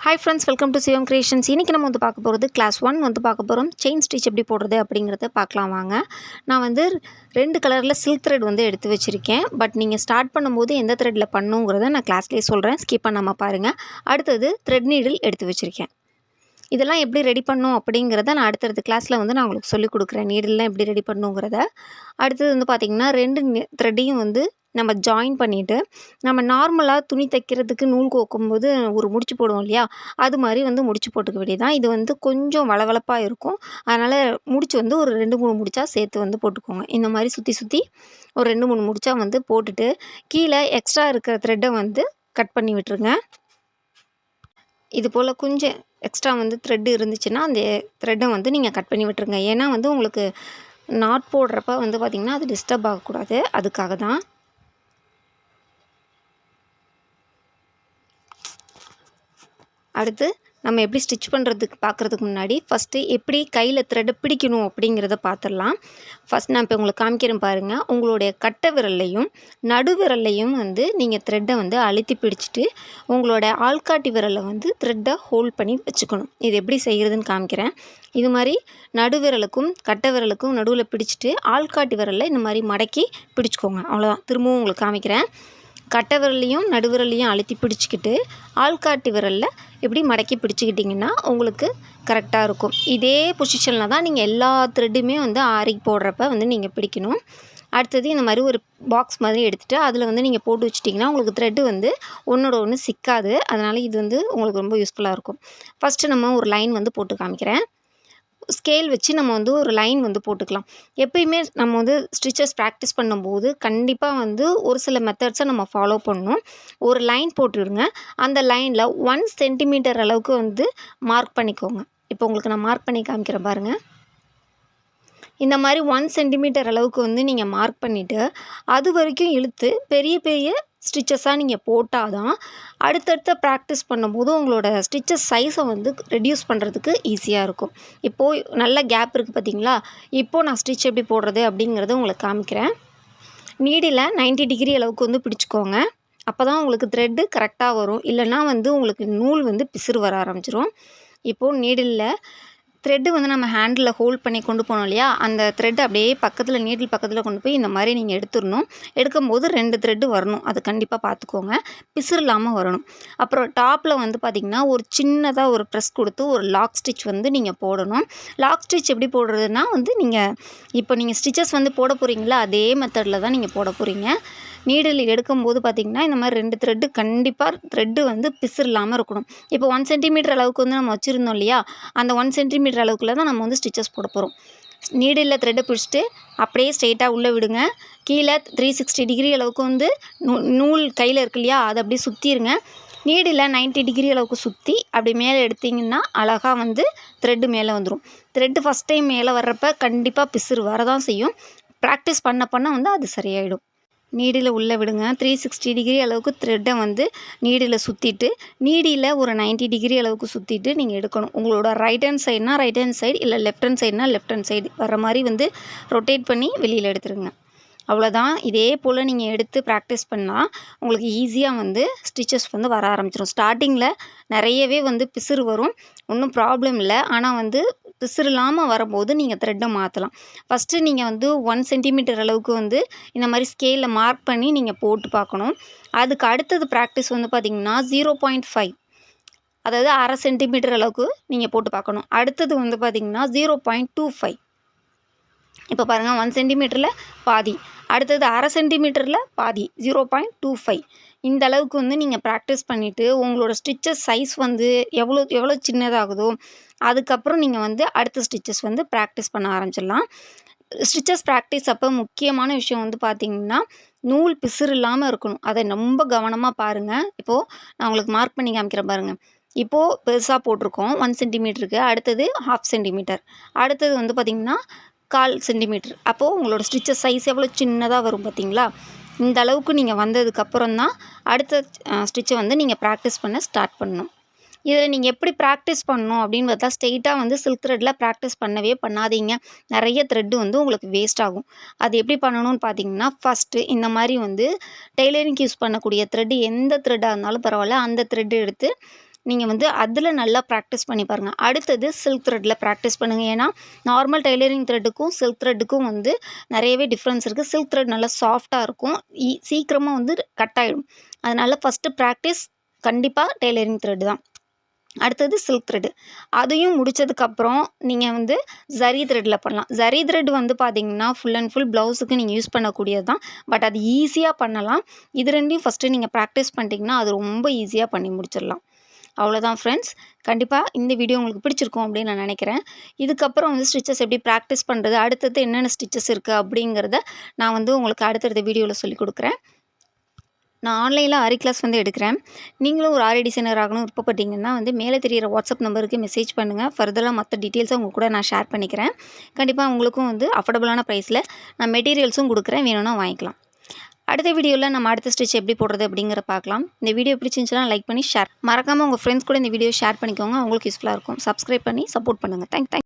Hi friends, welcome to Shivam creations. இன்றைக்கி நம்ம வந்து பார்க்க போகிறது கிளாஸ் 1 வந்து பார்க்க போகிறோம். செயின் ஸ்டிச் எப்படி போடுறது அப்படிங்கிறத பார்க்கலாம் வாங்க. நான் வந்து 2 கலரில் சில்க் த்ரெட் வந்து எடுத்து வச்சுருக்கேன். பட் நீங்கள் ஸ்டார்ட் பண்ணும்போது எந்த த்ரெட்டில் பண்ணுங்கிறத நான் கிளாஸ்லேயே சொல்கிறேன், ஸ்கிப் பண்ணாமல் பாருங்கள். அடுத்தது த்ரெட் நீடில் எடுத்து வச்சுருக்கேன். இதெல்லாம் எப்படி ரெடி பண்ணும் அப்படிங்கிறத நான் அடுத்தடுத்த கிளாஸில் வந்து நான் உங்களுக்கு சொல்லிக் கொடுக்குறேன். நீடில்லாம் எப்படி ரெடி பண்ணுங்கிறத. அடுத்தது வந்து பார்த்திங்கன்னா 2 த்ரெட்டையும் வந்து நம்ம ஜாயின் பண்ணிவிட்டு, நம்ம நார்மலாக துணி தைக்கிறதுக்கு நூல் கோக்கும்போது ஒரு முடிச்சு போடுவோம் இல்லையா, அது மாதிரி வந்து முடிச்சு போட்டுக்க வேண்டியதான். இது வந்து கொஞ்சம் வளவளப்பாக இருக்கும். அதனால் முடிச்சு வந்து ஒரு 2-3 முடிச்சா சேர்த்து வந்து போட்டுக்கோங்க. இந்த மாதிரி சுற்றி சுற்றி ஒரு 2-3 முடிச்சா வந்து போட்டுட்டு, கீழே எக்ஸ்ட்ரா இருக்கிற த்ரெட்டை வந்து கட் பண்ணி விட்டுருங்க. இது போல் கொஞ்சம் எக்ஸ்ட்ரா வந்து த்ரெட்டு இருந்துச்சுன்னா அந்த த்ரெட்டை வந்து நீங்கள் கட் பண்ணி விட்டுருங்க. ஏன்னா வந்து உங்களுக்கு நாட் போடுறப்ப வந்து பார்த்திங்கன்னா அது டிஸ்டர்ப் ஆகக்கூடாது, அதுக்காக தான். அடுத்து நம்ம எப்படி ஸ்டிச் பண்ணுறதுக்கு பார்க்குறதுக்கு முன்னாடி ஃபஸ்ட்டு எப்படி கையில் த்ரெட்டை பிடிக்கணும் அப்படிங்கிறத பார்த்துடலாம். ஃபஸ்ட் நான் இப்போ உங்களுக்கு காமிக்கிறேன் பாருங்கள். உங்களுடைய கட்டை விரல்லையும் நடு விரல்லையும் வந்து நீங்கள் த்ரெட்டை வந்து அழுத்தி பிடிச்சிட்டு உங்களோட ஆள்காட்டி விரலை வந்து த்ரெட்டை ஹோல்ட் பண்ணி வச்சுக்கணும். இது எப்படி செய்கிறதுன்னு காமிக்கிறேன். இது மாதிரி நடு விரலுக்கும் கட்டை விரலுக்கும் நடுவில் பிடிச்சிட்டு ஆள்காட்டி விரலில் இந்த மாதிரி மடக்கி பிடிச்சிக்கோங்க. அவ்வளோதான். திரும்பவும் உங்களுக்கு காமிக்கிறேன். கட்டை விரல்லையும் நடு விரல்லையும் அழுத்தி பிடிச்சிக்கிட்டு ஆள்காட்டி விரலில் இப்படி மடக்கி பிடிச்சிக்கிட்டிங்கன்னா உங்களுக்கு கரெக்டாக இருக்கும். இதே பொசிஷனில் தான் நீங்கள் எல்லா த்ரெட்டுமே வந்து ஆரிக்கு போடுறப்ப வந்து நீங்கள் பிடிக்கணும். அடுத்தது இந்த மாதிரி ஒரு பாக்ஸ் மாதிரி எடுத்துகிட்டு அதில் வந்து நீங்கள் போட்டு வச்சிட்டிங்கன்னா உங்களுக்கு த்ரெட்டு வந்து ஒன்றோட ஒன்று சிக்காது. அதனால் இது வந்து உங்களுக்கு ரொம்ப யூஸ்ஃபுல்லாக இருக்கும். ஃபஸ்ட்டு நம்ம ஒரு லைன் வந்து போட்டு காமிக்கிறேன். ஸ்கேல் வச்சு நம்ம வந்து ஒரு லைன் வந்து போட்டுக்கலாம். எப்பயுமே நம்ம வந்து ஸ்டிச்சஸ் ப்ராக்டிஸ் பண்ணும்போது கண்டிப்பாக வந்து ஒரு சில மெத்தட்ஸை நம்ம ஃபாலோ பண்ணணும். ஒரு லைன் போட்டுடுங்க. அந்த லைனில் 1 சென்டிமீட்டர் அளவுக்கு வந்து மார்க் பண்ணிக்கோங்க. இப்போ உங்களுக்கு நான் மார்க் பண்ணி காமிக்கிறேன் பாருங்கள். இந்த மாதிரி 1 சென்டிமீட்டர் அளவுக்கு வந்து நீங்கள் மார்க் பண்ணிவிட்டு அது வரைக்கும் இழுத்து பெரிய பெரிய ஸ்டிச்சஸாக நீங்கள் போட்டால் தான் அடுத்தடுத்த ப்ராக்டிஸ் பண்ணும்போது உங்களோட ஸ்டிச்சஸ் சைஸை வந்து ரெடியூஸ் பண்ணுறதுக்கு ஈஸியாக இருக்கும். இப்போது நல்ல கேப் இருக்குது பார்த்தீங்களா? இப்போது நான் ஸ்டிச் எப்படி போடுறது அப்படிங்கிறத உங்களுக்கு காமிக்கிறேன். நீடில் 90 டிகிரி அளவுக்கு வந்து பிடிச்சிக்கோங்க. அப்போ தான் உங்களுக்கு த்ரெட்டு கரெக்டாக வரும். இல்லைன்னா வந்து உங்களுக்கு நூல் வந்து பிசுறு வர ஆரம்பிச்சிரும். இப்போது நீடிலில் த்ரெட்டு வந்து நம்ம ஹேண்டில் ஹோல்ட் பண்ணி கொண்டு போனோம் இல்லையா, அந்த த்ரெட்டு அப்படியே பக்கத்தில் நீடில் பக்கத்தில் கொண்டு போய் இந்த மாதிரி நீங்கள் எடுத்துடணும். எடுக்கும்போது 2 த்ரெட்டு வரணும். அது கண்டிப்பாக பார்த்துக்கோங்க. பிசுறு இல்லாமல் வரணும். அப்புறம் டாப்பில் வந்து பார்த்திங்கன்னா ஒரு சின்னதாக ஒரு ப்ரெஸ் கொடுத்து ஒரு லாக் ஸ்டிச் வந்து நீங்கள் போடணும். லாக் ஸ்டிச் எப்படி போடுறதுன்னா வந்து இப்போ நீங்கள் ஸ்டிச்சஸ் வந்து போட போகிறீங்களா, அதே மெத்தடில் தான் நீங்கள் போட போகிறீங்க. நீடில் எடுக்கும்போது பார்த்திங்கன்னா இந்த மாதிரி 2 த்ரெட்டு கண்டிப்பாக த்ரெட்டு வந்து பிசுறு இல்லாமல் இருக்கணும். இப்போ 1 சென்டிமீட்டர் அளவுக்கு வந்து நம்ம வச்சுருந்தோம் இல்லையா, அந்த 1 சென்டிமீட்டர் அளவுக்குள்ள தான் நம்ம வந்து ஸ்டிச்சஸ் போட போகிறோம். நீடில் த்ரெட்டை பிடிச்சிட்டு அப்படியே ஸ்ட்ரெயிட்டாக உள்ளே விடுங்க. கீழே 360 டிகிரி அளவுக்கு வந்து நூல் கையில் இருக்கு இல்லையா, அதை அப்படியே சுற்றிடுங்க. நீடில் 90 டிகிரி அளவுக்கு சுற்றி அப்படி மேலே எடுத்திங்கன்னா அழகாக வந்து த்ரெட்டு மேலே வந்துடும். த்ரெட்டு ஃபஸ்ட் டைம் மேலே வர்றப்ப கண்டிப்பாக பிசுறு வரதான் செய்யும். ப்ராக்டிஸ் பண்ண பண்ண வந்து அது சரியாயிடும். நீடில் உள்ளே விடுங்க. 360 டிகிரி அளவுக்கு த்ரெட்டை வந்து நீடில் சுற்றிட்டு நீடியில் ஒரு 90 டிகிரி அளவுக்கு சுற்றிட்டு நீங்கள் எடுக்கணும். உங்களோட ரைட் ஹேண்ட் சைடுனா ரைட் ஹேண்ட் சைடு, இல்லை லெஃப்ட் ஹேண்ட் சைடுனா லெஃப்ட் ஹேண்ட் சைடு வர மாதிரி வந்து ரொட்டேட் பண்ணி வெளியில் எடுத்துருங்க. அவ்வளோதான். இதே போல் நீங்கள் எடுத்து ப்ராக்டிஸ் பண்ணால் உங்களுக்கு ஈஸியாக வந்து ஸ்டிச்சஸ் வந்து வர ஆரம்பிச்சிடும். ஸ்டார்டிங்கில் நிறையவே வந்து பிசுறு வரும், ஒன்றும் ப்ராப்ளம் இல்லை. ஆனால் வந்து பிசுறு இல்லாமல் வரும்போது நீங்கள் த்ரெட்டை மாற்றலாம். ஃபஸ்ட்டு நீங்கள் வந்து 1 சென்டிமீட்டர் அளவுக்கு வந்து இந்த மாதிரி ஸ்கேலில் மார்க் பண்ணி நீங்கள் போட்டு பார்க்கணும். அதுக்கு அடுத்தது ப்ராக்டிஸ் வந்து பார்த்திங்கன்னா 0.5, அதாவது 1/2 சென்டிமீட்டர் அளவுக்கு நீங்கள் போட்டு பார்க்கணும். அடுத்தது வந்து பார்த்திங்கன்னா 0.25. இப்போ பாருங்கள், 1 சென்டிமீட்டரில் பாதி, அடுத்தது 1/2 சென்டிமீட்டரில் பாதி, 0.25. இந்த அளவுக்கு வந்து நீங்கள் ப்ராக்டிஸ் பண்ணிவிட்டு உங்களோட ஸ்டிச்சஸ் சைஸ் வந்து எவ்வளோ சின்னதாகுதோ அதுக்கப்புறம் நீங்கள் வந்து அடுத்த ஸ்டிச்சஸ் வந்து ப்ராக்டிஸ் பண்ண ஆரம்பிச்சிடலாம். ஸ்டிச்சஸ் ப்ராக்டிஸ் அப்போ முக்கியமான விஷயம் வந்து பார்த்திங்கன்னா நூல் பிசுறு இல்லாமல் இருக்கணும். அதை ரொம்ப கவனமாக பாருங்கள். இப்போது நான் உங்களுக்கு மார்க் பண்ணி காமிக்கிறேன் பாருங்கள். இப்போது பெருசாக போட்டிருக்கோம் 1 சென்டிமீட்டருக்கு, அடுத்தது 1/2 சென்டிமீட்டர், அடுத்தது வந்து பார்த்திங்கன்னா 1/4 சென்டிமீட்டர். அப்போது உங்களோட ஸ்டிச்சஸ் சைஸ் எவ்வளோ சின்னதாக வரும் பார்த்திங்களா? இந்த அளவுக்கு நீங்கள் வந்ததுக்கப்புறம் தான் அடுத்த ஸ்டிச்சை வந்து நீங்கள் ப்ராக்டிஸ் பண்ண ஸ்டார்ட் பண்ணணும். இதில் நீங்கள் எப்படி ப்ராக்டிஸ் பண்ணணும் அப்படின்னு பார்த்தா, ஸ்ட்ரெயிட்டாக வந்து சில்க் த்ரெட்டில் ப்ராக்டிஸ் பண்ணவே பண்ணாதீங்க. நிறைய த்ரெட்டு வந்து உங்களுக்கு வேஸ்ட் ஆகும். அது எப்படி பண்ணணும்னு பார்த்தீங்கன்னா, ஃபஸ்ட்டு இந்த மாதிரி வந்து டெய்லரிங்க்கு யூஸ் பண்ணக்கூடிய த்ரெட்டு எந்த த்ரெட்டாக இருந்தாலும் பரவாயில்ல, அந்த த்ரெட்டு எடுத்து நீங்கள் வந்து அதில் நல்லா ப்ராக்டிஸ் பண்ணி பாருங்கள். அடுத்தது சில்க் த்ரெட்டில் ப்ராக்டிஸ் பண்ணுங்கள். ஏன்னா நார்மல் டெய்லரிங் த்ரெட்டுக்கும் சில்க் த்ரெட்டுக்கும் வந்து நிறையவே டிஃப்ரென்ஸ் இருக்குது. சில்க் த்ரெட் நல்லா சாஃப்டாக இருக்கும், சீக்கிரமாக வந்து கட் ஆகிடும். அதனால் ஃபஸ்ட்டு ப்ராக்டிஸ் கண்டிப்பாக டெய்லரிங் த்ரெட் தான். அடுத்தது சில்க் த்ரெட்டு. அதையும் முடித்ததுக்கப்புறம் நீங்கள் வந்து ஜரி த்ரெட்டில் பண்ணலாம். ஜரி த்ரெட் வந்து பார்த்திங்கன்னா ஃபுல் அண்ட் ஃபுல் ப்ளவுஸுக்கு நீங்கள் யூஸ் பண்ணக்கூடியது தான். பட் அது ஈஸியாக பண்ணலாம். இது ரெண்டையும் ஃபஸ்ட்டு நீங்கள் ப்ராக்டிஸ் பண்ணிட்டீங்கன்னா அது ரொம்ப ஈஸியாக பண்ணி முடிச்சிடலாம். அவ்வளோதான் ஃப்ரெண்ட்ஸ். கண்டிப்பாக இந்த வீடியோ உங்களுக்கு பிடிச்சிருக்கும் அப்படின்னு நான் நினைக்கிறேன். இதுக்கப்புறம் வந்து ஸ்டிச்சஸ் எப்படி ப்ராக்டிஸ் பண்ணுறது, அடுத்தது என்னென்ன ஸ்டிச்சஸ் இருக்குது அப்படிங்கிறத நான் வந்து உங்களுக்கு அடுத்தடுத்த வீடியோவில் சொல்லிக் கொடுக்குறேன். நான் ஆன்லைனில் ஆரி கிளாஸ் வந்து எடுக்கிறேன். நீங்களும் ஒரு ஆரி டிசைனர் ஆகணும் விருப்பப்பட்டீங்கன்னா வந்து மேலே தெரியிற வாட்ஸ்அப் நம்பருக்கு மெசேஜ் பண்ணுங்கள். ஃபர்தராக மற்ற டீட்டெயில்ஸை உங்கள் கூட நான் ஷேர் பண்ணிக்கிறேன். கண்டிப்பாக உங்களுக்கும் வந்து அஃபோர்டபுளான ப்ரைஸில் நான் மெட்டீரியல்ஸும் கொடுக்குறேன், வேணும்னா வாங்கிக்கலாம். அடுத்த வீடியோவில் நம்ம அடுத்த ஸ்டிச் எப்படி போடுறது அப்படிங்கிற பார்க்கலாம். இந்த வீடியோ பிடிச்சிருந்துச்சுன்னா லைக் பண்ணி ஷேர் மறக்காமல் உங்கள் ஃப்ரெண்ட்ஸ் கூட இந்த வீடியோ ஷேர் பண்ணிக்கோங்க. அவங்களுக்கு யூஸ்ஃபுல்லாக இருக்கும். சப்ஸ்கிரைப் பண்ணி சப்போர்ட் பண்ணுங்கள். தேங்க்